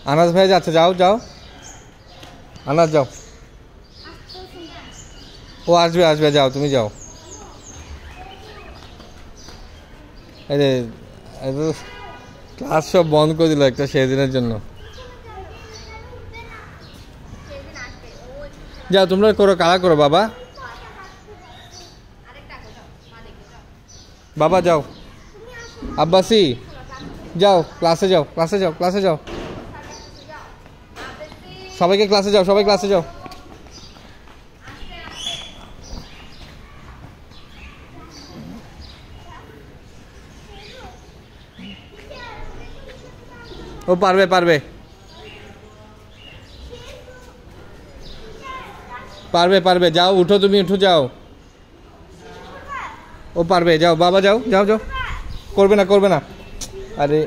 আনাস ভাই যাচ্ছে, যাও যাও আনাস যাও। ও আসবে আসবে, যাও তুমি যাও। এই যে ক্লাস সব বন্ধ করে দিল একটা সেদিনের জন্য। যাও তোমরা করো, কারা করো বাবা, বাবা যাও। আব্বাসি যাও, ক্লাসে যাও, ক্লাসে যাও, ক্লাসে যাও, সবাইকে ক্লাসে যাও, সবাই ক্লাসে যাও। ও পারবে পারবে পারবে পারবে, যাও উঠো, তুমি উঠো যাও। ও পারবে, যাও বাবা যাও যাও যাও। করবে না করবে না, আরে